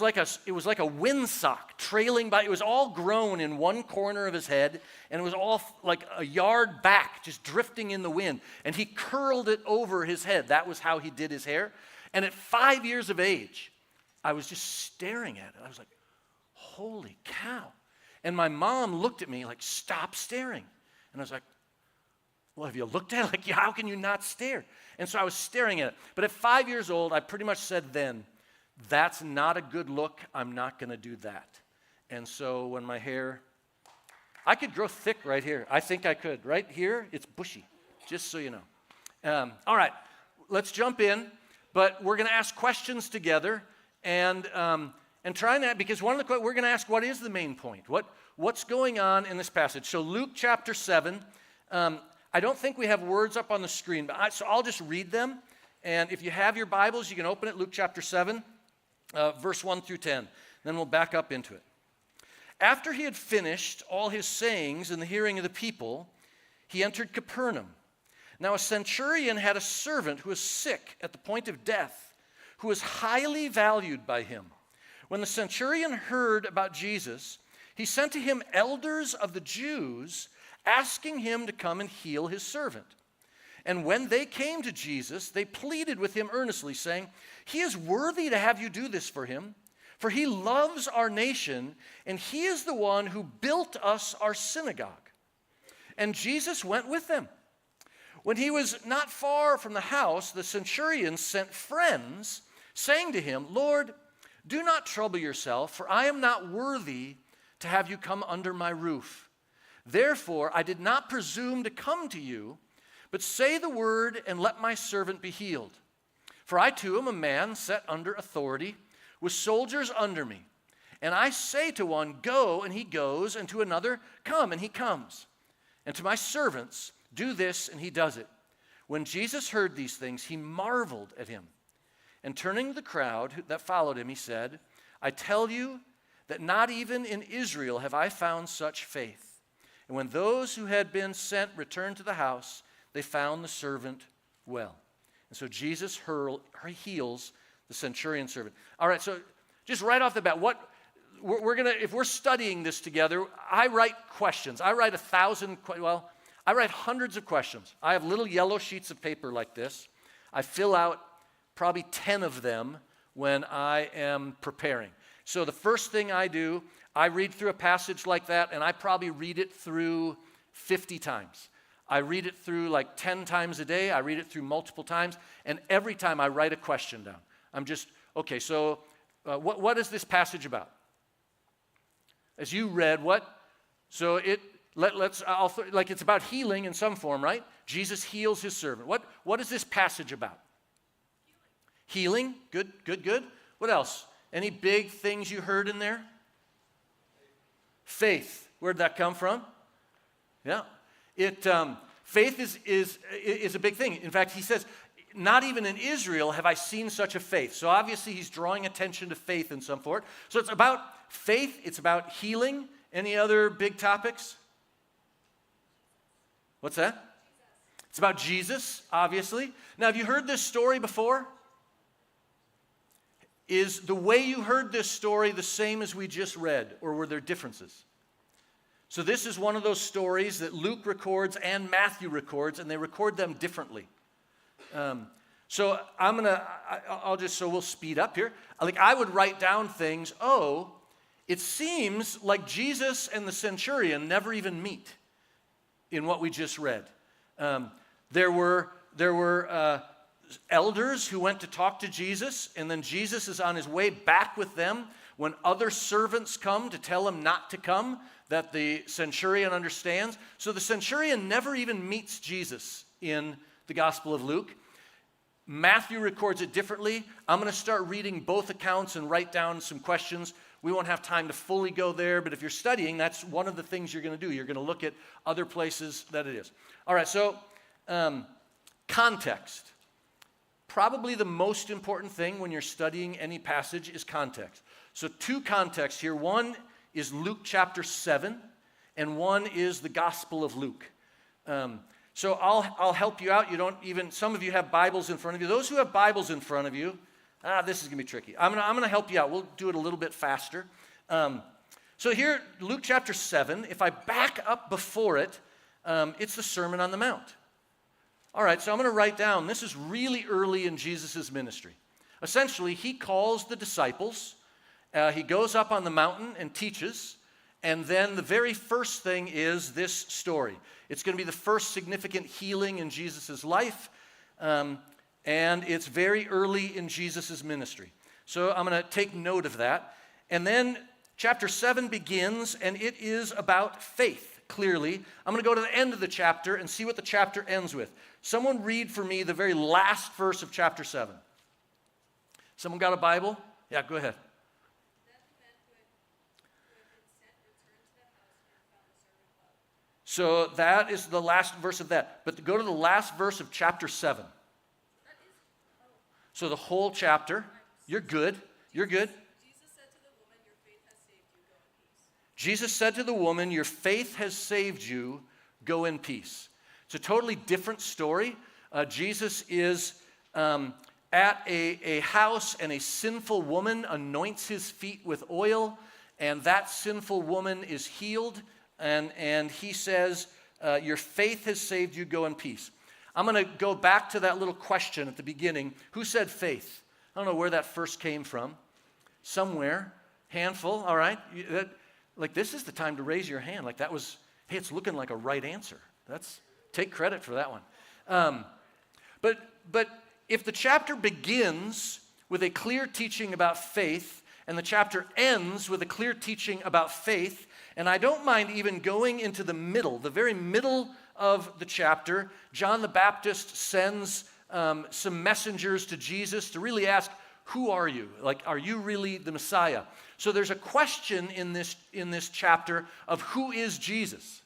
it was like a windsock trailing by. It was all grown in one corner of his head, and it was all like a yard back, just drifting in the wind. And he curled it over his head. That was how he did his hair. And at 5 years of age, I was just staring at it. I was like, holy cow. And my mom looked at me like, stop staring. And I was like, well, have you looked at it? Like, how can you not stare? And so I was staring at it. But at 5 years old, I pretty much said then, that's not a good look. I'm not going to do that. And so when my hair, I could grow thick right here. I think I could. Right here, it's bushy, just so you know. All right, let's jump in. But we're going to ask questions together and try that, because one of the we're going to ask, what is the main point? What's going on in this passage? So Luke chapter 7. I don't think we have words up on the screen, but so I'll just read them. And if you have your Bibles, you can open it, Luke chapter 7, verse 1 through 10. Then we'll back up into it. After he had finished all his sayings in the hearing of the people, he entered Capernaum. Now a centurion had a servant who was sick at the point of death, who was highly valued by him. When the centurion heard about Jesus, he sent to him elders of the Jews, asking him to come and heal his servant. And when they came to Jesus, they pleaded with him earnestly, saying, he is worthy to have you do this for him, for he loves our nation, and he is the one who built us our synagogue. And Jesus went with them. When he was not far from the house, the centurion sent friends, saying to him, Lord, do not trouble yourself, for I am not worthy to have you come under my roof. Therefore, I did not presume to come to you, but say the word and let my servant be healed. For I too am a man set under authority, with soldiers under me. And I say to one, go, and he goes, and to another, come, and he comes. And to my servants, do this, and he does it. When Jesus heard these things, he marveled at him. And turning to the crowd that followed him, he said, I tell you that not even in Israel have I found such faith. And when those who had been sent returned to the house, they found the servant well. And so Jesus heals the centurion servant. All right, so just right off the bat, if we're studying this together, I write questions. I write I write hundreds of questions. I have little yellow sheets of paper like this. I fill out probably 10 of them when I am preparing. So the first thing I do, I read through a passage like that, and I probably read it through 50 times. I read it through like 10 times a day. I read it through multiple times, and every time I write a question down. I'm just, okay, so what is this passage about? As you read, so it's about healing in some form, right? Jesus heals his servant. What is this passage about? Healing. Good. What else? Any big things you heard in there? Faith. Where'd that come from? Yeah. Faith is a big thing. In fact, he says, not even in Israel have I seen such a faith. So obviously he's drawing attention to faith in some form. So it's about faith. It's about healing. Any other big topics? What's that? It's about Jesus, obviously. Now, have you heard this story before? Is the way you heard this story the same as we just read, or were there differences? So this is one of those stories that Luke records and Matthew records, and they record them differently. So we'll speed up here. Like I would write down things. Oh, it seems like Jesus and the centurion never even meet in what we just read. There were elders who went to talk to Jesus, and then Jesus is on his way back with them when other servants come to tell him not to come, that the centurion understands. So the centurion never even meets Jesus in the Gospel of Luke. Matthew records it differently. I'm going to start reading both accounts and write down some questions. We won't have time to fully go there, but if you're studying, that's one of the things you're going to do. You're going to look at other places that it is. All right, so context. Probably the most important thing when you're studying any passage is context. So two contexts here. One is Luke chapter 7, and one is the Gospel of Luke. So I'll help you out. Some of you have Bibles in front of you. Those who have Bibles in front of you, This is going to be tricky. I'm going to help you out. We'll do it a little bit faster. So here, Luke chapter 7, if I back up before it, it's the Sermon on the Mount. All right, so I'm going to write down, this is really early in Jesus' ministry. Essentially, he calls the disciples, he goes up on the mountain and teaches, and then the very first thing is this story. It's going to be the first significant healing in Jesus' life, and it's very early in Jesus' ministry. So I'm going to take note of that. And then chapter 7 begins, and it is about faith, clearly. I'm going to go to the end of the chapter and see what the chapter ends with. Someone read for me the very last verse of chapter 7. Someone got a Bible? Yeah, go ahead. So that is the last verse of that. But go to the last verse of chapter 7. So the whole chapter. You're good. You're good. Jesus said to the woman, your faith has saved you. Go in peace. It's a totally different story. Jesus is at a house, and a sinful woman anoints his feet with oil, and that sinful woman is healed. And he says, your faith has saved you, go in peace. I'm going to go back to that little question at the beginning. Who said faith? I don't know where that first came from. Somewhere. Handful, all right. This is the time to raise your hand. Like that was, hey, it's looking like a right answer. Take credit for that one. But if the chapter begins with a clear teaching about faith, and the chapter ends with a clear teaching about faith, and I don't mind even going into the middle, the very middle of the chapter. John the Baptist sends some messengers to Jesus to really ask, who are you? Like, are you really the Messiah? So there's a question in this chapter of who is Jesus?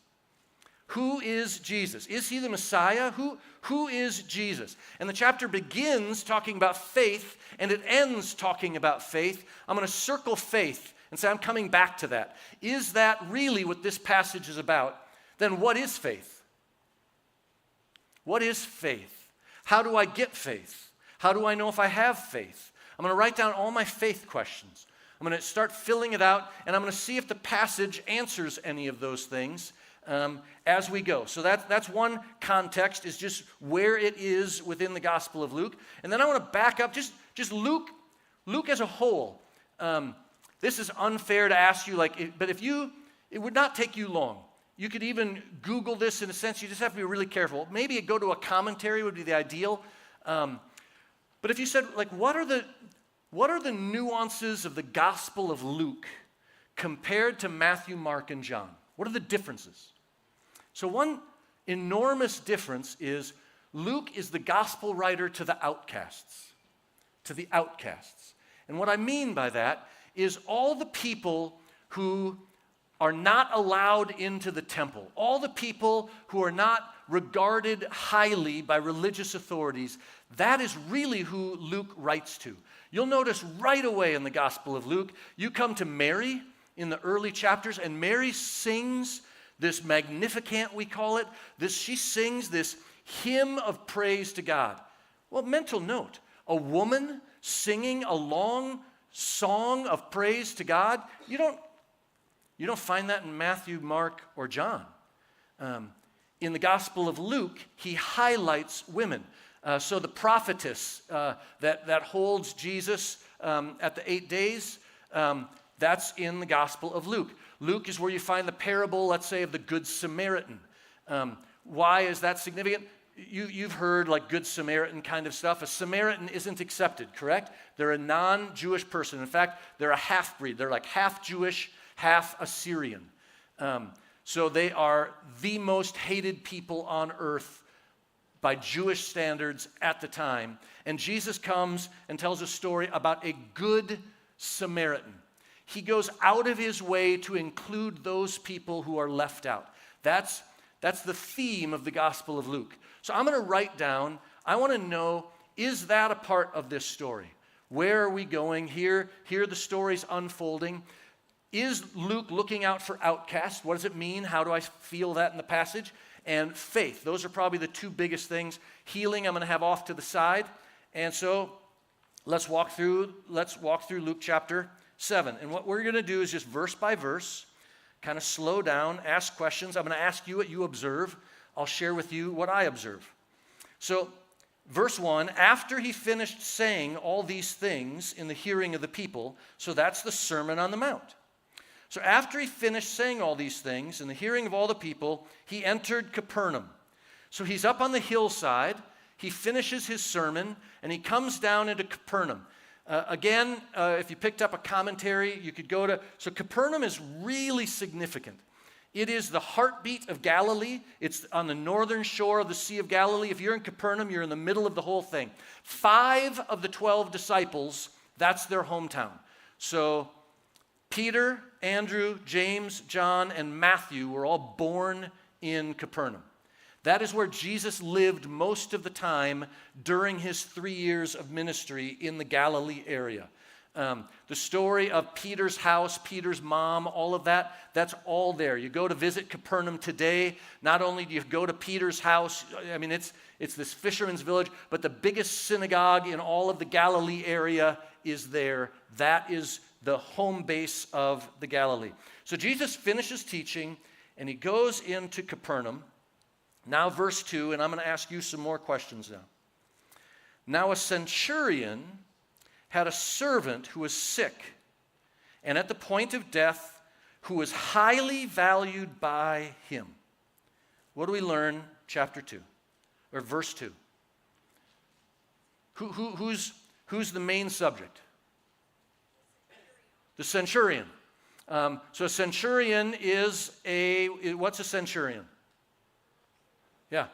Who is Jesus? Is he the Messiah? Who is Jesus? And the chapter begins talking about faith, and it ends talking about faith. I'm going to circle faith and say I'm coming back to that. Is that really what this passage is about? Then what is faith? What is faith? How do I get faith? How do I know if I have faith? I'm going to write down all my faith questions. I'm going to start filling it out, and I'm going to see if the passage answers any of those things as we go. So that's one context, is just where it is within the Gospel of Luke. And then I want to back up, just Luke as a whole. This is unfair to ask you, but it would not take you long. You could even Google this in a sense. You just have to be really careful. Maybe go to a commentary would be the ideal. But if you said, what are the nuances of the Gospel of Luke compared to Matthew, Mark, and John? What are the differences? So one enormous difference is Luke is the gospel writer to the outcasts. To the outcasts. And what I mean by that is all the people who are not allowed into the temple, all the people who are not regarded highly by religious authorities, that is really who Luke writes to. You'll notice right away in the Gospel of Luke, you come to Mary in the early chapters, and Mary sings this Magnificat, we call it. She sings this hymn of praise to God. Well, mental note, a woman singing a long song of praise to God, you don't find that in Matthew, Mark, or John. In the Gospel of Luke, he highlights women. So the prophetess that holds Jesus at the 8 days, that's in the Gospel of Luke. Luke is where you find the parable, let's say, of the Good Samaritan. Why is that significant? You've heard Good Samaritan kind of stuff. A Samaritan isn't accepted, correct? They're a non-Jewish person. In fact, they're a half-breed. They're half Jewish, half Assyrian. So they are the most hated people on earth by Jewish standards at the time. And Jesus comes and tells a story about a good Samaritan. He goes out of his way to include those people who are left out. That's the theme of the Gospel of Luke. So I'm going to write down, I want to know, is that a part of this story? Where are we going? Here the story's unfolding. Is Luke looking out for outcasts? What does it mean? How do I feel that in the passage? And faith. Those are probably the two biggest things. Healing, I'm going to have off to the side. And so let's walk through Luke chapter 7. And what we're going to do is just verse by verse, kind of slow down, ask questions. I'm going to ask you what you observe. I'll share with you what I observe. So, verse 1, after he finished saying all these things in the hearing of the people, so that's the Sermon on the Mount. So after he finished saying all these things in the hearing of all the people, he entered Capernaum. So he's up on the hillside, he finishes his sermon, and he comes down into Capernaum. If you picked up a commentary, you could go to, so Capernaum is really significant. It is the heartbeat of Galilee. It's on the northern shore of the Sea of Galilee. If you're in Capernaum, you're in the middle of the whole thing. 5 of the 12 disciples, that's their hometown. So Peter, Andrew, James, John, and Matthew were all born in Capernaum. That is where Jesus lived most of the time during his 3 years of ministry in the Galilee area. The story of Peter's house, Peter's mom, all of that, that's all there. You go to visit Capernaum today, not only do you go to Peter's house, I mean, it's this fisherman's village, but the biggest synagogue in all of the Galilee area is there. That is the home base of the Galilee. So Jesus finishes teaching, and he goes into Capernaum. Now verse 2, and I'm going to ask you some more questions now. Now a centurion had a servant who was sick and at the point of death, who was highly valued by him. What do we learn, chapter 2, or verse 2? Who's the main subject? The centurion. So a centurion is what's a centurion? Yeah.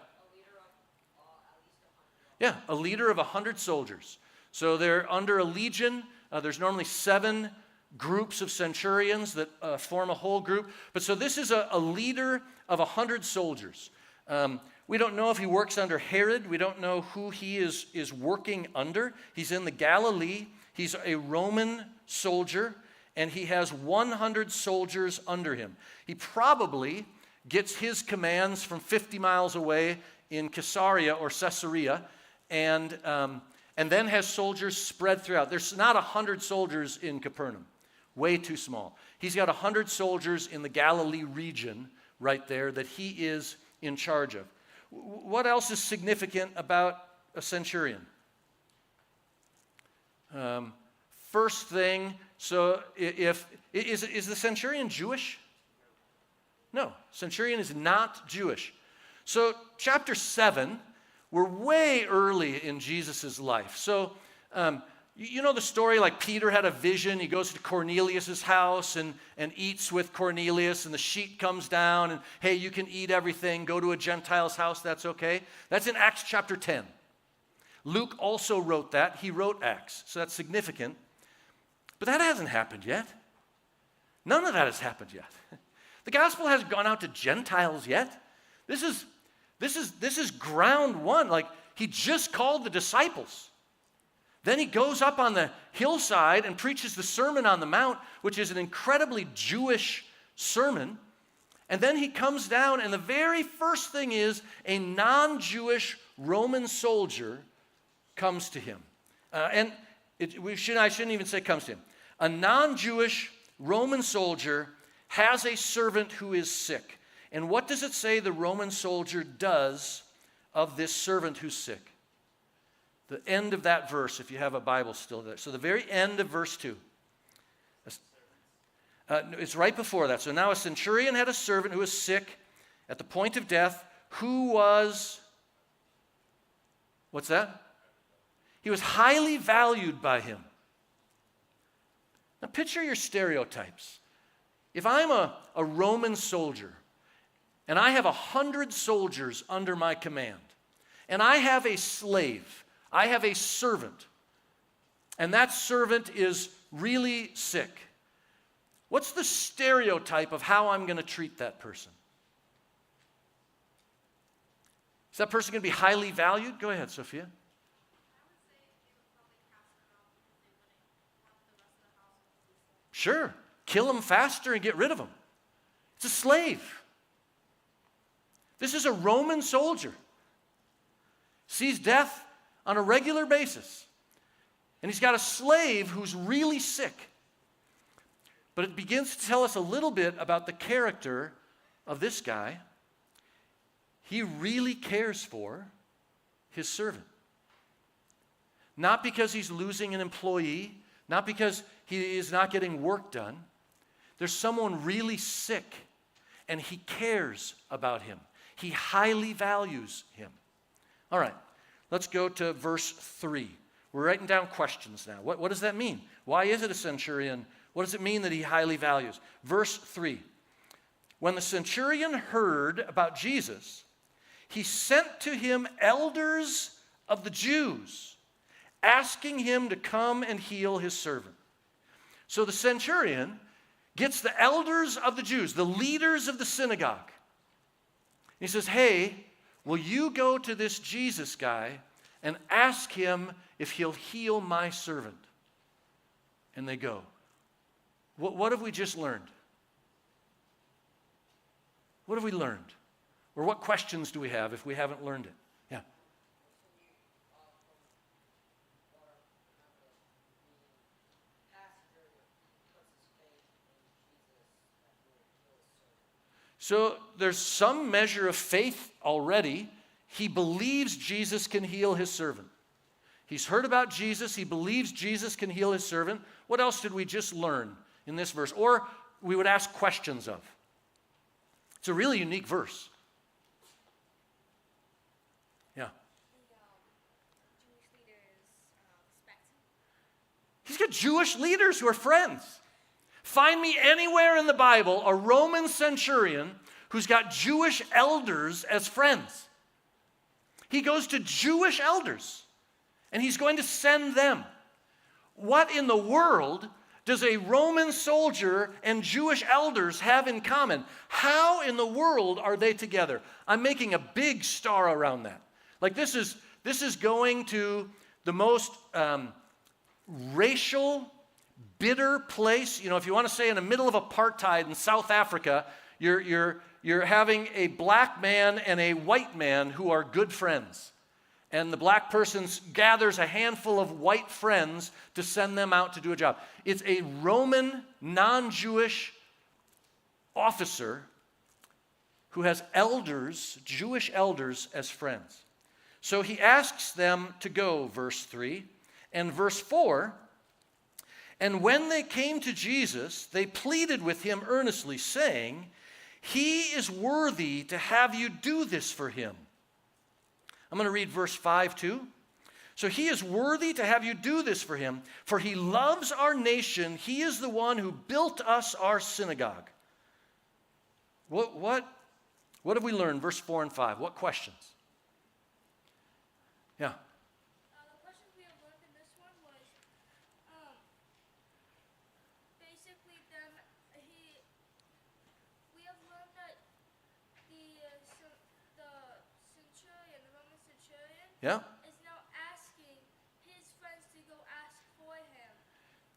Yeah, a leader of 100 soldiers. So they're under a legion. There's normally 7 groups of centurions that form a whole group. But so this is a leader of 100 soldiers. We don't know if he works under Herod. We don't know who he is working under. He's in the Galilee. He's a Roman soldier, and he has 100 soldiers under him. He probably gets his commands from 50 miles away in Caesarea, and then has soldiers spread throughout. There's not 100 soldiers in Capernaum. Way too small. He's got 100 soldiers in the Galilee region right there that he is in charge of. What else is significant about a centurion? First thing, so is the centurion Jewish? No, centurion is not Jewish. So chapter 7, we're way early in Jesus' life. So you know the story, like Peter had a vision. He goes to Cornelius' house and eats with Cornelius, and the sheet comes down, and hey, you can eat everything. Go to a Gentile's house, that's okay. That's in Acts chapter 10. Luke also wrote that. He wrote Acts, so that's significant. But that hasn't happened yet. None of that has happened yet. The gospel hasn't gone out to Gentiles yet. This is ground one. Like, he just called the disciples. Then he goes up on the hillside and preaches the Sermon on the Mount, which is an incredibly Jewish sermon. And then he comes down, and the very first thing is a non-Jewish Roman soldier comes to him. I shouldn't even say comes to him. A non-Jewish Roman soldier has a servant who is sick. And what does it say the Roman soldier does of this servant who's sick? The end of that verse, if you have a Bible still there. So the very end of verse 2. It's right before that. So now a centurion had a servant who was sick at the point of death, who was, what's that? He was highly valued by him. Now picture your stereotypes. If I'm a Roman soldier, and I have 100 soldiers under my command, and I have a slave, I have a servant, and that servant is really sick, what's the stereotype of how I'm going to treat that person? Is that person going to be highly valued? Go ahead, Sophia. Sure. Kill him faster and get rid of him. It's a slave. This is a Roman soldier. Sees death on a regular basis. And he's got a slave who's really sick. But it begins to tell us a little bit about the character of this guy. He really cares for his servant. Not because he's losing an employee, not because he is not getting work done. There's someone really sick, and he cares about him. He highly values him. All right, let's go to verse 3. We're writing down questions now. What does that mean? Why is it a centurion? What does it mean that he highly values? Verse 3. When the centurion heard about Jesus, he sent to him elders of the Jews, asking him to come and heal his servant. So the centurion gets the elders of the Jews, the leaders of the synagogue. He says, hey, will you go to this Jesus guy and ask him if he'll heal my servant? And they go. What have we just learned? What have we learned? Or what questions do we have if we haven't learned it? Yeah. So there's some measure of faith already. He believes Jesus can heal his servant. He's heard about Jesus. He believes Jesus can heal his servant. What else did we just learn in this verse? Or we would ask questions of. It's a really unique verse. Yeah. He's got Jewish leaders who are friends. Find me anywhere in the Bible a Roman centurion who's got Jewish elders as friends. He goes to Jewish elders, and he's going to send them. What in the world does a Roman soldier and Jewish elders have in common? How in the world are they together? I'm making a big star around that. Like this is going to the most racial, bitter place. You know, if you want to say in the middle of apartheid in South Africa, you're having a black man and a white man who are good friends. And the black person gathers a handful of white friends to send them out to do a job. It's a Roman, non-Jewish officer who has elders, Jewish elders, as friends. So he asks them to go, verse 3. And verse 4, and when they came to Jesus, they pleaded with him earnestly, saying, he is worthy to have you do this for him. I'm going to read verse 5 too. So he is worthy to have you do this for him, for he loves our nation. He is the one who built us our synagogue. What have we learned? Verse 4 and 5. What questions? Yeah. The questions we have learned in this one was basically then we have learned that the Roman centurion, Yeah. is now asking his friends to go ask for him.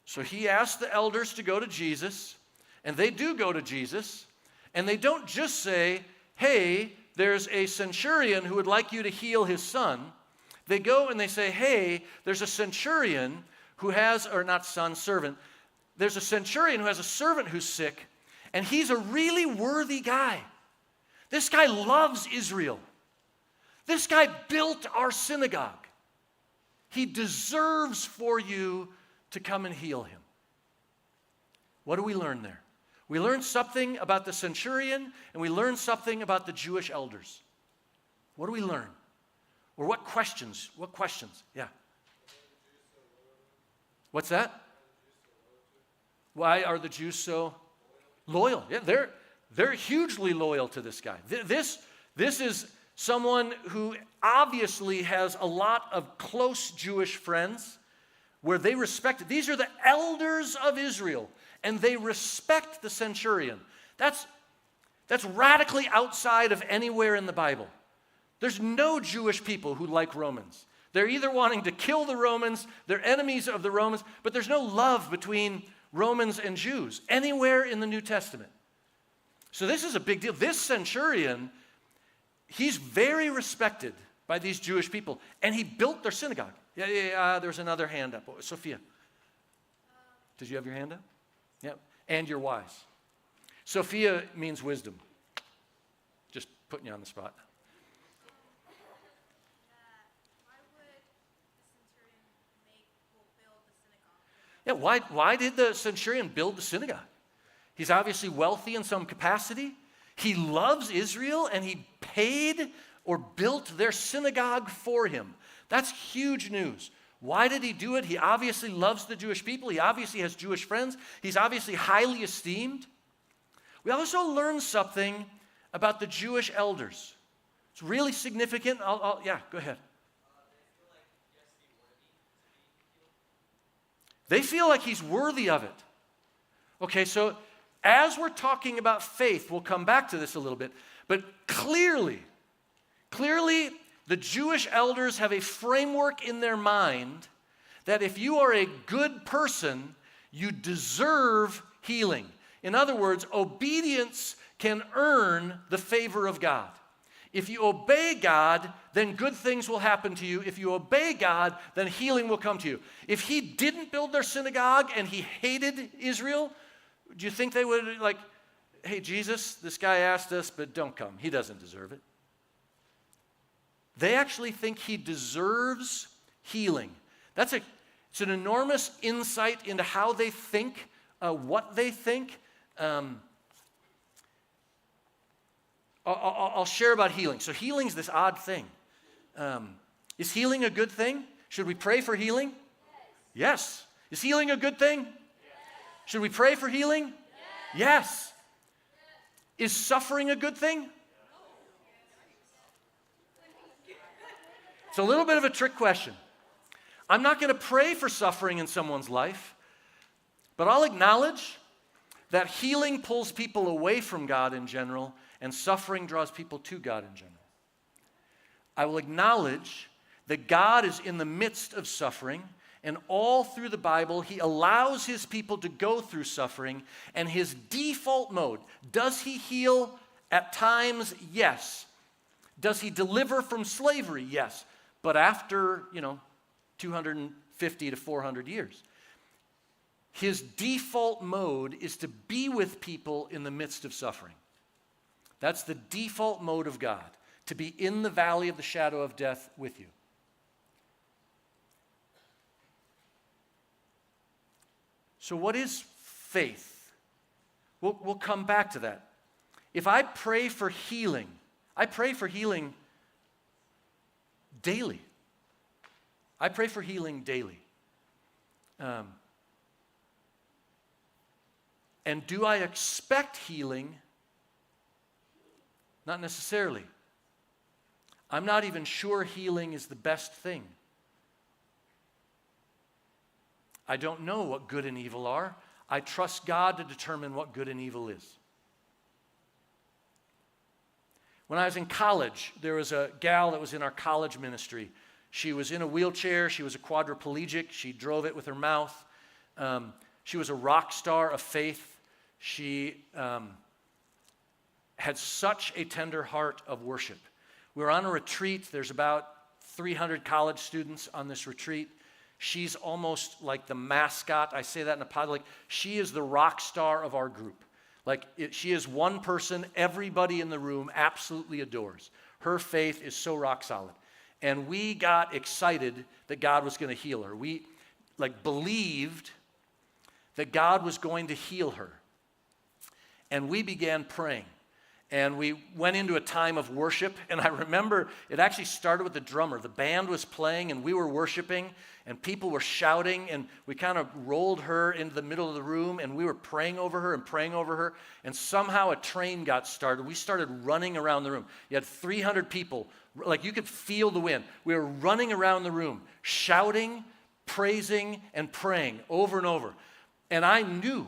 So he asked the elders to go to Jesus, and they do go to Jesus, and they don't just say, hey, there's a centurion who would like you to heal his son. They go and they say, hey, there's a centurion who has, or not son, servant. There's a centurion who has a servant who's sick, and he's a really worthy guy. This guy loves Israel. This guy built our synagogue. He deserves for you to come and heal him. What do we learn there? We learn something about the centurion, and we learn something about the Jewish elders. What do we learn? Or what questions? What questions? Yeah. What's that? Why are the Jews so loyal? Yeah, they're hugely loyal to this guy. This is someone who obviously has a lot of close Jewish friends where they respect it. These are the elders of Israel, and they respect the centurion. That's radically outside of anywhere in the Bible. There's no Jewish people who like Romans. They're either wanting to kill the Romans, they're enemies of the Romans, but there's no love between Romans and Jews anywhere in the New Testament. So this is a big deal. This centurion, he's very respected by these Jewish people, and he built their synagogue. Yeah, there's another hand up. Oh, Sophia. Did you have your hand up? Yep. And you're wise. Sophia means wisdom. Just putting you on the spot. Why would the centurion build the synagogue? Yeah, why did the centurion build the synagogue? He's obviously wealthy in some capacity. He loves Israel, and he paid or built their synagogue for him. That's huge news. Why did he do it? He obviously loves the Jewish people. He obviously has Jewish friends. He's obviously highly esteemed. We also learn something about the Jewish elders. It's really significant. Yeah, go ahead. They feel like he's worthy of it. Okay, so as we're talking about faith, we'll come back to this a little bit, but clearly, the Jewish elders have a framework in their mind that if you are a good person, you deserve healing. In other words, obedience can earn the favor of God. If you obey God, then good things will happen to you. If you obey God, then healing will come to you. If he didn't build their synagogue and he hated Israel, do you think they would like, hey, Jesus, this guy asked us, but don't come. He doesn't deserve it. They actually think he deserves healing. It's an enormous insight into how they think, what they think. I'll share about healing. So healing's this odd thing. Is healing a good thing? Should we pray for healing? Yes. Is healing a good thing? Should we pray for healing? Yes. Is suffering a good thing? It's a little bit of a trick question. I'm not going to pray for suffering in someone's life, but I'll acknowledge that healing pulls people away from God in general, and suffering draws people to God in general. I will acknowledge that God is in the midst of suffering, and all through the Bible, he allows his people to go through suffering, and his default mode, does he heal at times? Yes. Does he deliver from slavery? Yes. But after, 250 to 400 years. His default mode is to be with people in the midst of suffering. That's the default mode of God, to be in the valley of the shadow of death with you. So what is faith? We'll come back to that. If I pray for healing, I pray for healing daily. I pray for healing daily. And do I expect healing? Not necessarily. I'm not even sure healing is the best thing. I don't know what good and evil are. I trust God to determine what good and evil is. When I was in college, there was a gal that was in our college ministry. She was in a wheelchair. She was a quadriplegic. She drove it with her mouth. She was a rock star of faith. She had such a tender heart of worship. We were on a retreat. There's about 300 college students on this retreat. She's almost like the mascot. I say that in a public. She is the rock star of our group. She is one person everybody in the room absolutely adores. Her faith is so rock solid. And we got excited that God was going to heal her. We believed that God was going to heal her. And we began praying. And we went into a time of worship. And I remember it actually started with the drummer. The band was playing and we were worshiping and people were shouting. And we kind of rolled her into the middle of the room and we were praying over her and praying over her. And somehow a train got started. We started running around the room. You had 300 people. You could feel the wind. We were running around the room, shouting, praising, and praying over and over. And I knew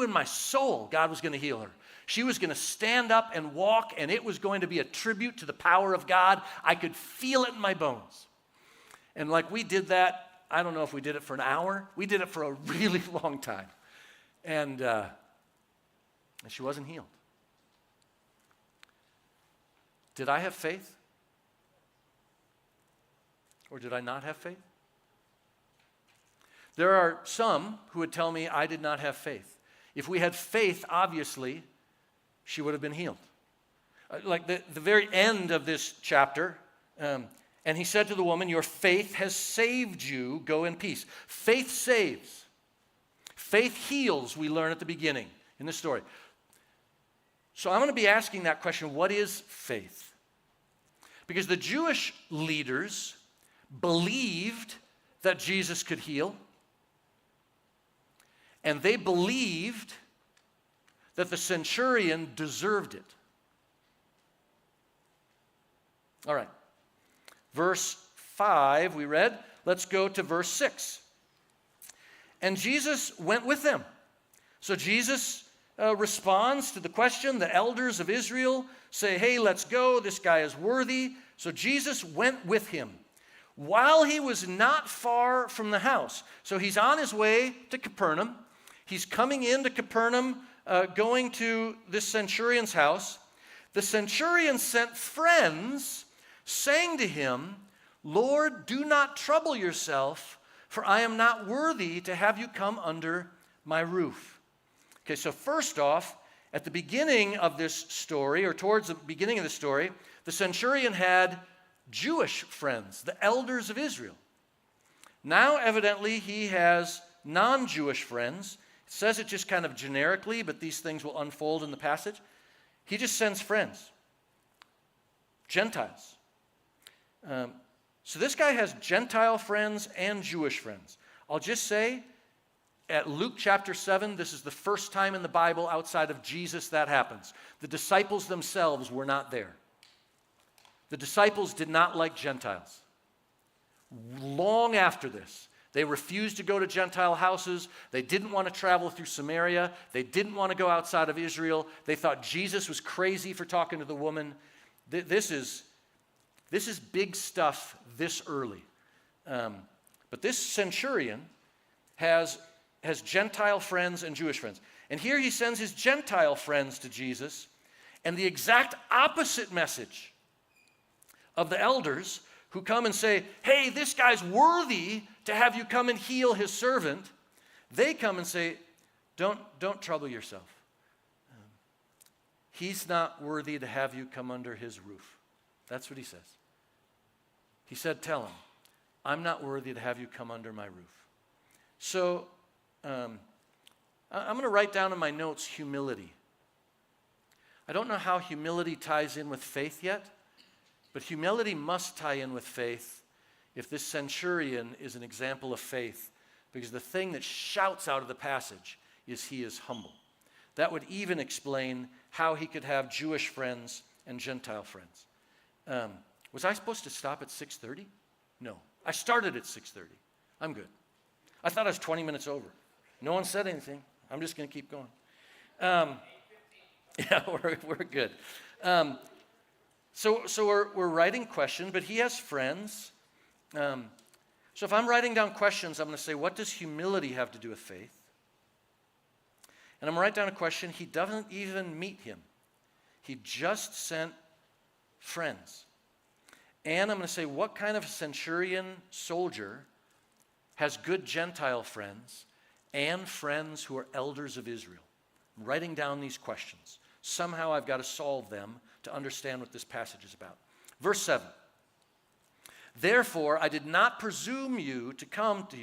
in my soul God was going to heal her. She was going to stand up and walk, and it was going to be a tribute to the power of God. I could feel it in my bones. And we did that, I don't know if we did it for an hour. We did it for a really long time. And she wasn't healed. Did I have faith? Or did I not have faith? There are some who would tell me I did not have faith. If we had faith, obviously, she would have been healed. Like the very end of this chapter, and he said to the woman, your faith has saved you, go in peace. Faith saves. Faith heals, we learn at the beginning in the story. So I'm going to be asking that question, what is faith? Because the Jewish leaders believed that Jesus could heal, and they believed that the centurion deserved it. All right. Verse 5, we read. Let's go to verse 6. And Jesus went with them. So Jesus responds to the question. The elders of Israel say, hey, let's go. This guy is worthy. So Jesus went with him while he was not far from the house. So he's on his way to Capernaum. He's coming into Capernaum, going to this centurion's house. The centurion sent friends saying to him, Lord, do not trouble yourself, for I am not worthy to have you come under my roof. Okay, so first off, at the beginning of this story, or towards the beginning of the story, the centurion had Jewish friends, the elders of Israel. Now, evidently, he has non-Jewish friends. It says it just kind of generically, but these things will unfold in the passage. He just sends friends, Gentiles. So this guy has Gentile friends and Jewish friends. I'll just say, at Luke chapter 7, this is the first time in the Bible outside of Jesus that happens. The disciples themselves were not there. The disciples did not like Gentiles. Long after this, they refused to go to Gentile houses. They didn't want to travel through Samaria. They didn't want to go outside of Israel. They thought Jesus was crazy for talking to the woman. This is big stuff this early. But this centurion has Gentile friends and Jewish friends. And here he sends his Gentile friends to Jesus, and the exact opposite message of the elders who come and say, hey, this guy's worthy to have you come and heal his servant. They come and say, don't trouble yourself. He's not worthy to have you come under his roof. That's what he says. He said, tell him, I'm not worthy to have you come under my roof. So I'm going to write down in my notes humility. I don't know how humility ties in with faith yet, but humility must tie in with faith if this centurion is an example of faith, because the thing that shouts out of the passage is he is humble. That would even explain how he could have Jewish friends and Gentile friends. Was I supposed to stop at 6:30? No. I started at 6:30. I'm good. I thought I was 20 minutes over. No one said anything. I'm just going to keep going. Yeah, we're good. So we're writing questions, but he has friends. So if I'm writing down questions, I'm going to say, what does humility have to do with faith? And I'm going to write down a question. He doesn't even meet him. He just sent friends. And I'm going to say, what kind of centurion soldier has good Gentile friends and friends who are elders of Israel? I'm writing down these questions. Somehow I've got to solve them to understand what this passage is about. Verse 7. Therefore, I did not presume to come to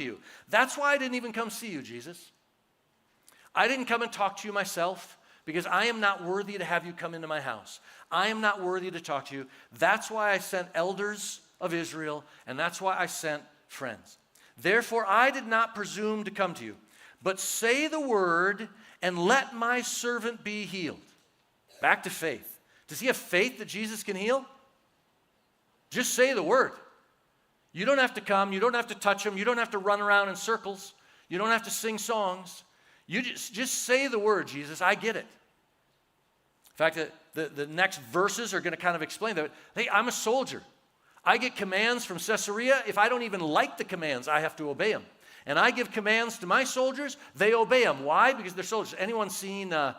you. That's why I didn't even come see you, Jesus. I didn't come and talk to you myself, because I am not worthy to have you come into my house. I am not worthy to talk to you. That's why I sent elders of Israel, and that's why I sent friends. Therefore, I did not presume to come to you, but say the word, and let my servant be healed. Back to faith. Does he have faith that Jesus can heal? Just say the word. You don't have to come. You don't have to touch him. You don't have to run around in circles. You don't have to sing songs. You just say the word, Jesus. I get it. In fact, the next verses are going to kind of explain that. Hey, I'm a soldier. I get commands from Caesarea. If I don't even like the commands, I have to obey them. And I give commands to my soldiers. They obey them. Why? Because they're soldiers. Anyone seen the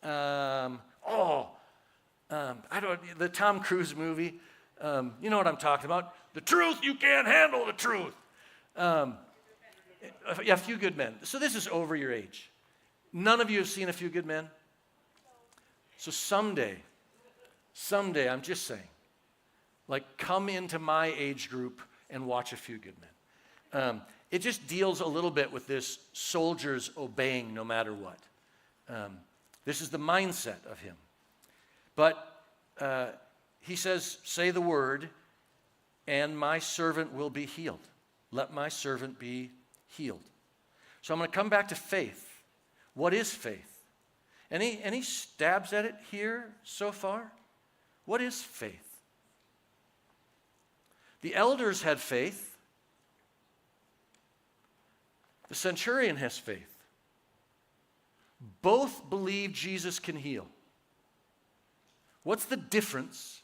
Tom Cruise movie? You know what I'm talking about. The truth, you can't handle the truth. Yeah, A Few Good Men. So this is over your age. None of you have seen A Few Good Men? So someday, I'm just saying, like, come into my age group and watch A Few Good Men. It just deals a little bit with this soldiers obeying no matter what. This is the mindset of him. But he says, say the word, and my servant will be healed. Let my servant be healed. So I'm going to come back to faith. What is faith? Any stabs at it here so far? What is faith? The elders had faith. The centurion has faith. Both believe Jesus can heal. What's the difference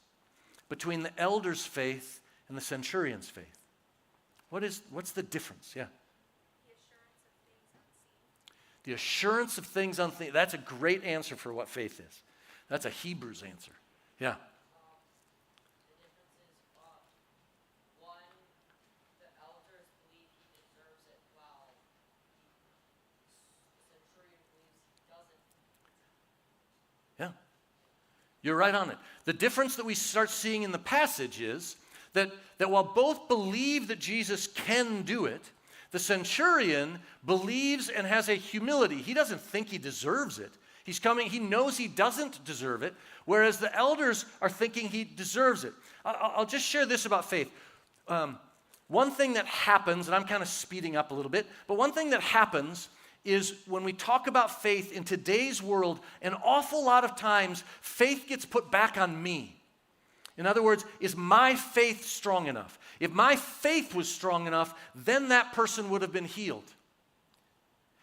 between the elder's faith and the centurion's faith? What's the difference? Yeah. The assurance of things unseen. That's a great answer for what faith is. That's a Hebrews answer. Yeah. The difference is, one, the elders believe he deserves it, while the centurion believes he doesn't. Yeah. You're right on it. The difference that we start seeing in the passage is that while both believe that Jesus can do it, the centurion believes and has a humility. He doesn't think he deserves it. He's coming, he knows he doesn't deserve it, whereas the elders are thinking he deserves it. I'll just share this about faith. One thing that happens, and I'm kind of speeding up a little bit, but one thing that happens is when we talk about faith in today's world, an awful lot of times faith gets put back on me. In other words, is my faith strong enough? If my faith was strong enough, then that person would have been healed.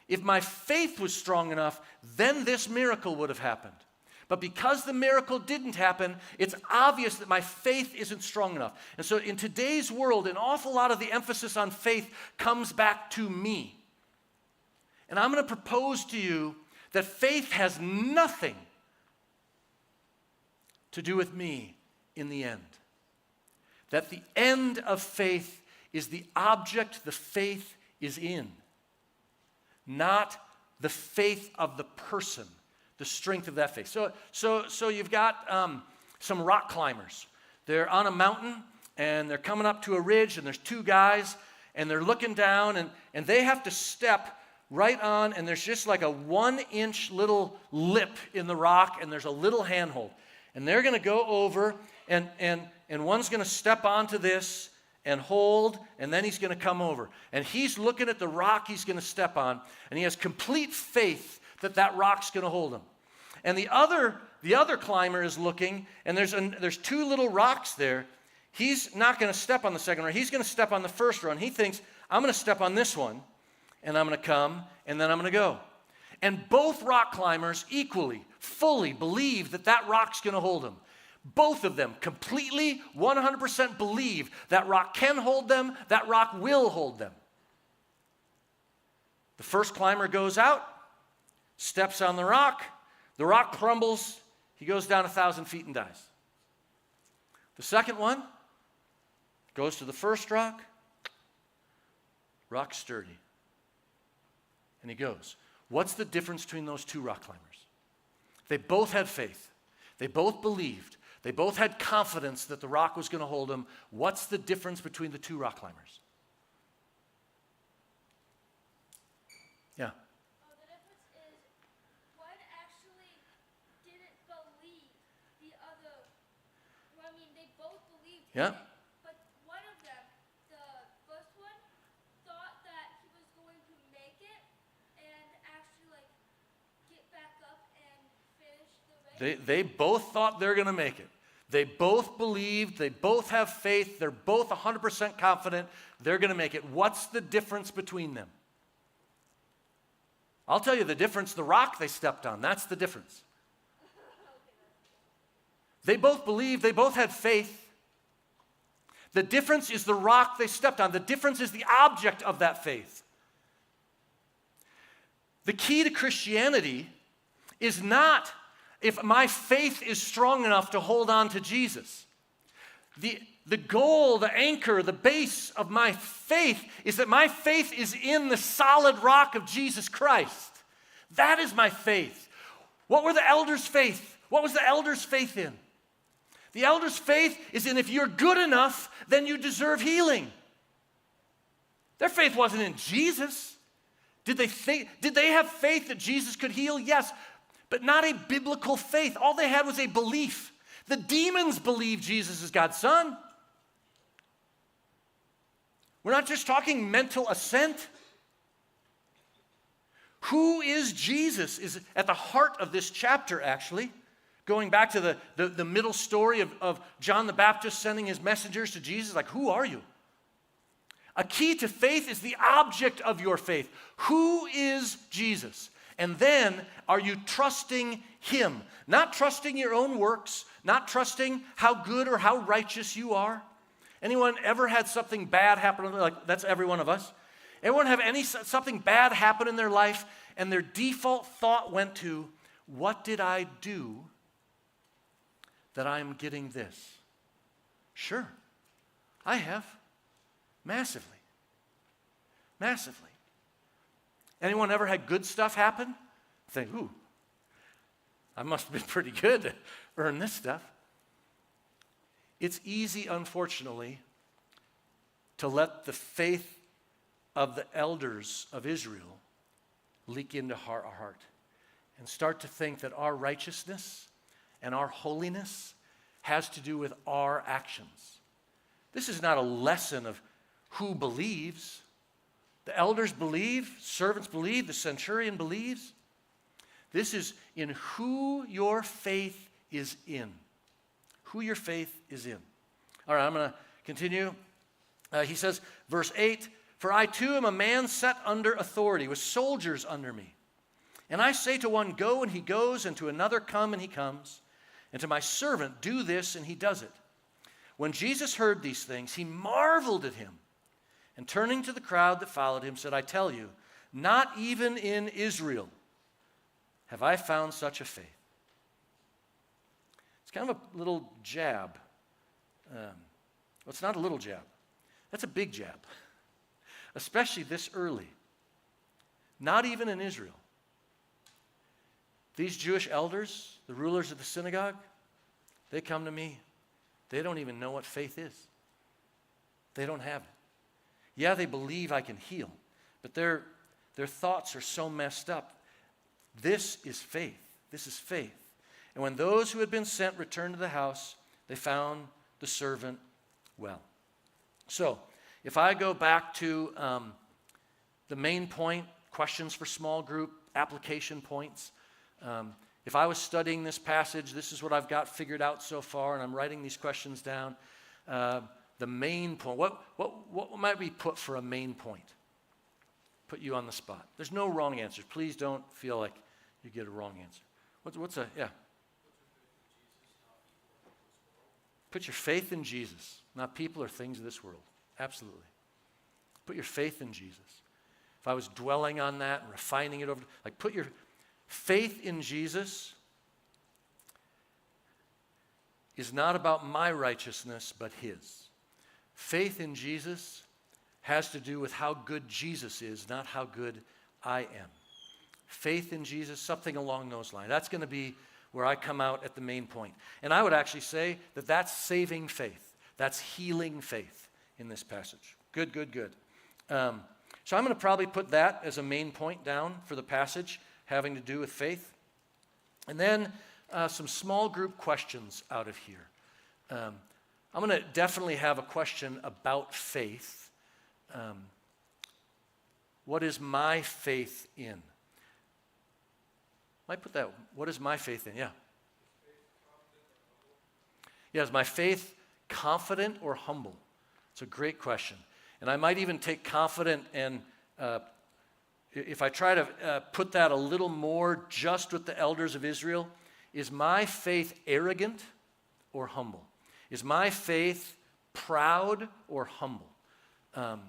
If my faith was strong enough, then this miracle would have happened. But because the miracle didn't happen, it's obvious that my faith isn't strong enough. And so in today's world, an awful lot of the emphasis on faith comes back to me. And I'm going to propose to you that faith has nothing to do with me in the end. That the end of faith is the object the faith is in, not the faith of the person, the strength of that faith. So you've got some rock climbers. They're on a mountain, and they're coming up to a ridge, and there's two guys, and they're looking down, and they have to step right on, and there's just like a 1-inch little lip in the rock, and there's a little handhold. And they're going to go over, and one's going to step onto this and hold, and then he's going to come over. And he's looking at the rock he's going to step on, and he has complete faith that that rock's going to hold him. And the other climber is looking, and there's two little rocks there. He's not going to step on the second row. He's going to step on the first row, and he thinks, I'm going to step on this one, and I'm going to come, and then I'm going to go. And both rock climbers equally, fully believe that that rock's going to hold them. Both of them completely, 100% believe that rock can hold them, that rock will hold them. The first climber goes out, steps on the rock crumbles, he goes down 1,000 feet and dies. The second one goes to the first rock sturdy, and he goes. What's the difference between those two rock climbers? They both had faith. They both believed. They both had confidence that the rock was going to hold them. What's the difference between the two rock climbers? Yeah. Oh, the difference is one actually didn't believe the other. Well, I mean, they both believed Yeah. in it, but one of them, the first one, thought that he was going to make it and actually get back up and finish the race. They both thought they're going to make it. They both believed. They both have faith. They're both 100% confident they're going to make it. What's the difference between them? I'll tell you the difference. The rock they stepped on, that's the difference. They both believed. They both had faith. The difference is the rock they stepped on. The difference is the object of that faith. The key to Christianity is not if my faith is strong enough to hold on to Jesus. the goal, the anchor, the base of my faith is that my faith is in the solid rock of Jesus Christ. That is my faith. What were the elders' faith? What was the elders' faith in? The elders' faith is in if you're good enough, then you deserve healing. Their faith wasn't in Jesus. Did they have faith that Jesus could heal? Yes, but not a biblical faith. All they had was a belief. The demons believed Jesus is God's son. We're not just talking mental assent. Who is Jesus is at the heart of this chapter, actually. Going back to the middle story of John the Baptist sending his messengers to Jesus, like, who are you? A key to faith is the object of your faith. Who is Jesus? And then, are you trusting him? Not trusting your own works, not trusting how good or how righteous you are. Anyone ever had something bad happen? Like, that's every one of us. Anyone have something bad happen in their life, and their default thought went to, what did I do that I'm getting this? Sure, I have. Massively. Massively. Anyone ever had good stuff happen? Think, ooh, I must have been pretty good to earn this stuff. It's easy, unfortunately, to let the faith of the elders of Israel leak into our heart and start to think that our righteousness and our holiness has to do with our actions. This is not a lesson of who believes. The elders believe, servants believe, the centurion believes. This is in who your faith is in. Who your faith is in. All right, I'm going to continue. He says, verse 8, for I too am a man set under authority, with soldiers under me. And I say to one, go, and he goes, and to another, come, and he comes. And to my servant, do this, and he does it. When Jesus heard these things, he marveled at him. And turning to the crowd that followed him, said, I tell you, not even in Israel have I found such a faith. It's kind of a little jab. Well, it's not a little jab. That's a big jab, especially this early. Not even in Israel. These Jewish elders, the rulers of the synagogue, they come to me. They don't even know what faith is. They don't have it. Yeah, they believe I can heal, but their thoughts are so messed up. This is faith. This is faith. And when those who had been sent returned to the house, they found the servant well. So, if I go back to the main point, questions for small group, application points, if I was studying this passage, this is what I've got figured out so far, and I'm writing these questions down. The main point, what might we put for a main point? Put you on the spot. There's no wrong answers. Please don't feel like you get a wrong answer. Yeah. Put your faith in Jesus, not people or things of this world. Absolutely. Put your faith in Jesus. If I was dwelling on that and refining it over, like put your faith in Jesus is not about my righteousness, but his. Faith in Jesus has to do with how good Jesus is, not how good I am. Faith in Jesus, something along those lines. That's going to be where I come out at the main point. And I would actually say that that's saving faith. That's healing faith in this passage. Good. So I'm going to probably put that as a main point down for the passage having to do with faith. And then some small group questions out of here. I'm going to definitely have a question about faith. What is my faith in? Might put that, what is my faith in? Yeah. Yeah, is my faith confident or humble? It's a great question. And I might even take confident and if I try to put that a little more just with the elders of Israel, is my faith arrogant or humble? Is my faith proud or humble? And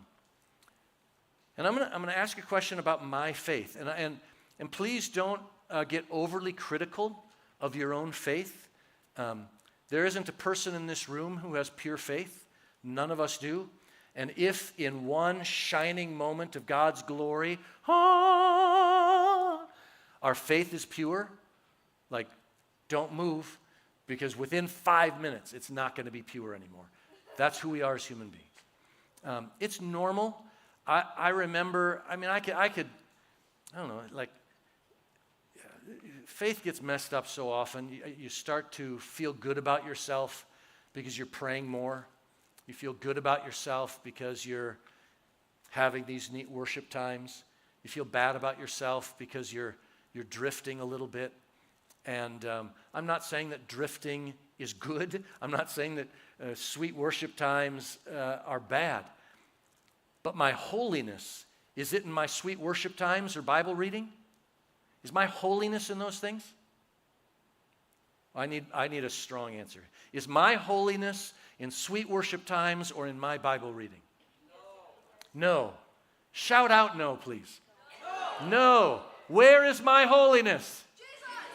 I'm going to ask a question about my faith. And please don't get overly critical of your own faith. There isn't a person in this room who has pure faith. None of us do. And if in one shining moment of God's glory, our faith is pure, like, don't move, because within 5 minutes, it's not going to be pure anymore. That's who we are as human beings. It's normal. I remember, I don't know, like, faith gets messed up so often. You start to feel good about yourself because you're praying more. You feel good about yourself because you're having these neat worship times. You feel bad about yourself because you're drifting a little bit. And I'm not saying that drifting is good. I'm not saying that sweet worship times are bad. But my holiness, is it in my sweet worship times or Bible reading? Is my holiness in those things? I need a strong answer. Is my holiness in sweet worship times or in my Bible reading? No. Shout out no, please. No. Where is my holiness?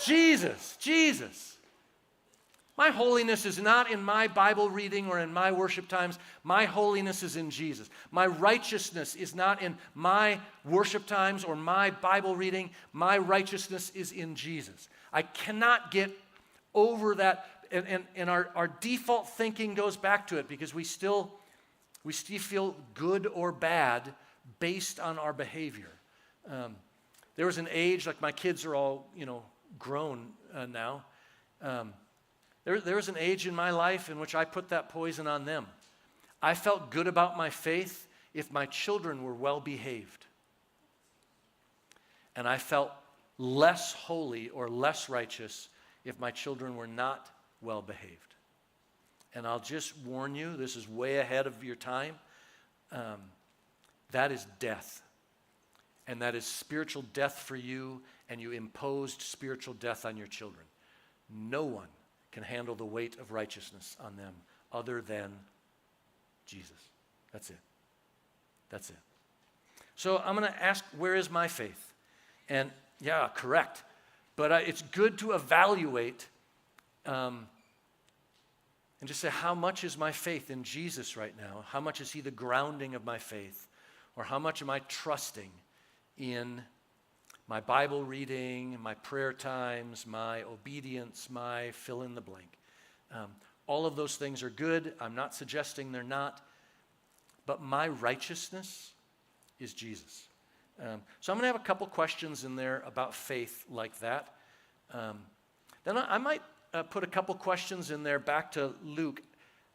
Jesus. My holiness is not in my Bible reading or in my worship times. My holiness is in Jesus. My righteousness is not in my worship times or my Bible reading. My righteousness is in Jesus. I cannot get over that, and our default thinking goes back to it because we still feel good or bad based on our behavior. There was an age, like my kids are all, grown now. There was an age in my life in which I put that poison on them. I felt good about my faith if my children were well behaved. And I felt less holy or less righteous if my children were not well behaved. And I'll just warn you, this is way ahead of your time. That is death. And that is spiritual death for you, and you imposed spiritual death on your children. No one can handle the weight of righteousness on them other than Jesus. That's it. So I'm going to ask, where is my faith? And yeah, correct. But it's good to evaluate and just say, how much is my faith in Jesus right now? How much is he the grounding of my faith? Or how much am I trusting in my Bible reading, my prayer times, my obedience, my fill in the blank? All of those things are good. I'm not suggesting they're not. But my righteousness is Jesus. So I'm going to have a couple questions in there about faith like that. Then I might put a couple questions in there back to Luke.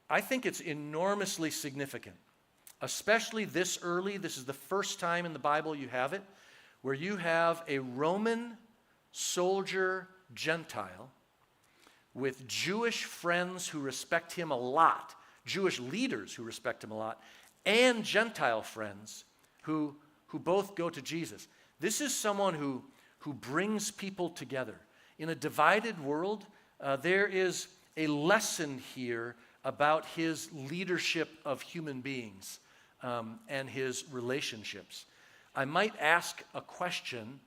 I think it's enormously significant, especially this early. This is the first time in the Bible you have it, where you have a Roman soldier Gentile with Jewish friends who respect him a lot, Jewish leaders who respect him a lot, and Gentile friends who both go to Jesus. This is someone who brings people together. In a divided world, there is a lesson here about his leadership of human beings and his relationships. I might ask a question,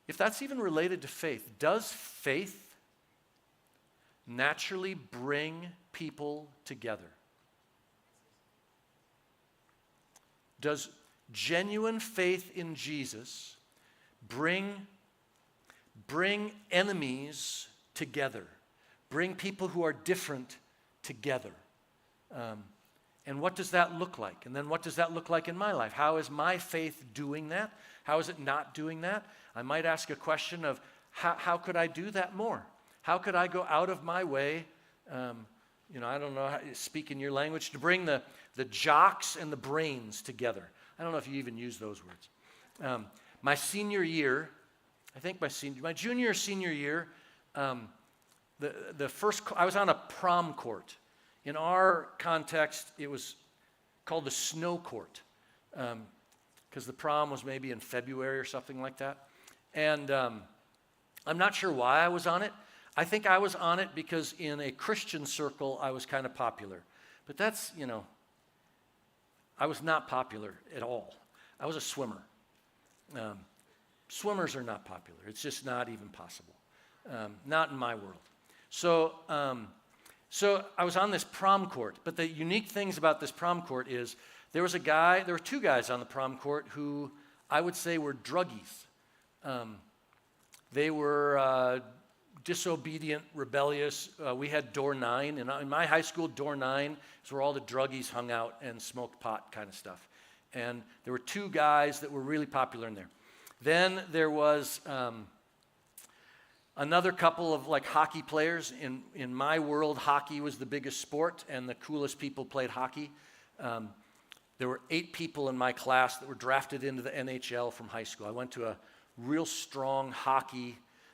if that's even related to faith. Does faith naturally bring people together? Does genuine faith in Jesus bring enemies together, bring people who are different together? And what does that look like? And then what does that look like in my life? How is my faith doing that? How is it not doing that? I might ask a question of how could I do that more? How could I go out of my way, I don't know how to speak in your language, to bring the jocks and the brains together? I don't know if you even use those words. My senior year, my junior or senior year, I was on a prom court. In our context, it was called the snow court because the prom was maybe in February or something like that. And I'm not sure why I was on it. I think I was on it because in a Christian circle, I was kind of popular. But that's, I was not popular at all. I was a swimmer. Swimmers are not popular. It's just not even possible. Not in my world. So So I was on this prom court, but the unique things about this prom court is there were two guys on the prom court who I would say were druggies. They were disobedient, rebellious. We had door 9, and in my high school, door 9 is where all the druggies hung out and smoked pot kind of stuff. And there were two guys that were really popular in there. Then there was another couple of like hockey players. In my world, hockey was the biggest sport, and the coolest people played hockey. There were 8 people in my class that were drafted into the NHL from high school. I went to a real strong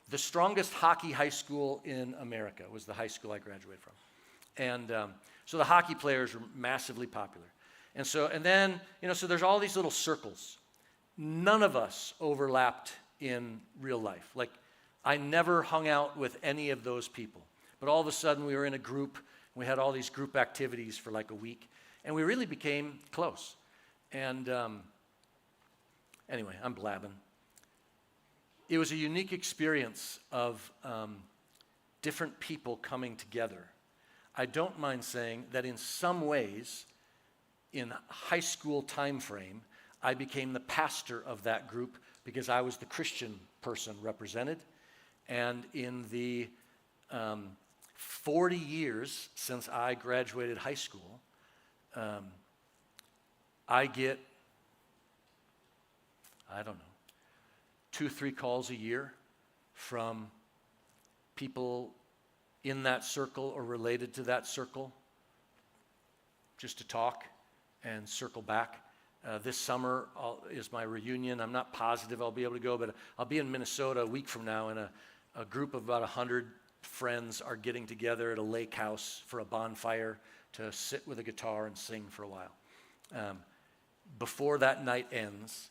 the strongest hockey high school in America was the high school I graduated from. And so the hockey players were massively popular. And then, so there's all these little circles. None of us overlapped in real life. Like, I never hung out with any of those people. But all of a sudden, we were in a group. We had all these group activities for like a week. And we really became close. And anyway, I'm blabbing. It was a unique experience of different people coming together. I don't mind saying that in some ways, in high school time frame, I became the pastor of that group because I was the Christian person represented. And in the 40 years since I graduated high school, I get, 2-3 calls a year from people in that circle or related to that circle just to talk and circle back. This summer is my reunion. I'm not positive I'll be able to go, but I'll be in Minnesota a week from now, and a group of about 100 friends are getting together at a lake house for a bonfire to sit with a guitar and sing for a while. Before that night ends,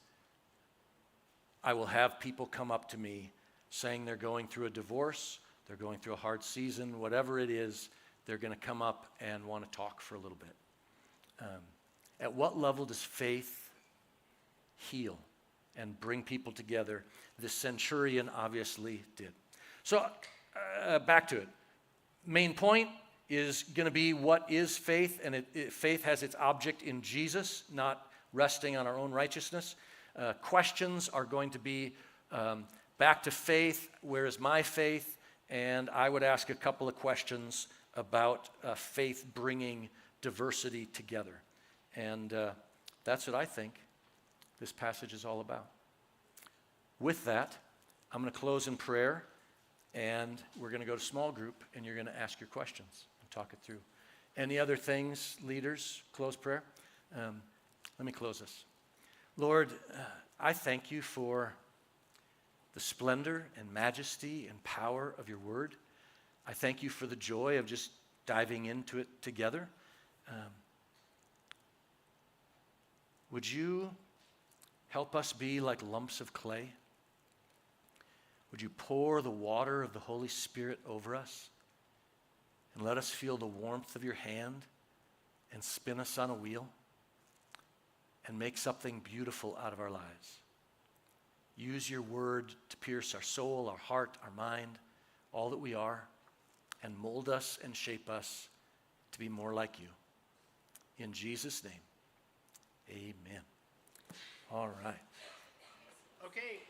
I will have people come up to me saying they're going through a divorce, they're going through a hard season, whatever it is, they're going to come up and want to talk for a little bit. At what level does faith heal and bring people together? The centurion obviously did. So back to it. Main point is going to be what is faith, and faith has its object in Jesus, not resting on our own righteousness. Questions are going to be back to faith, where is my faith? And I would ask a couple of questions about faith bringing diversity together. And that's what I think this passage is all about. With that, I'm going to close in prayer, and we're going to go to small group, and you're going to ask your questions and talk it through. Any other things, leaders? Close prayer? Let me close this. Lord, I thank you for the splendor and majesty and power of your word. I thank you for the joy of just diving into it together. Would you help us be like lumps of clay? Would you pour the water of the Holy Spirit over us and let us feel the warmth of your hand and spin us on a wheel and make something beautiful out of our lives? Use your word to pierce our soul, our heart, our mind, all that we are, and mold us and shape us to be more like you. In Jesus' name, amen. All right. Okay.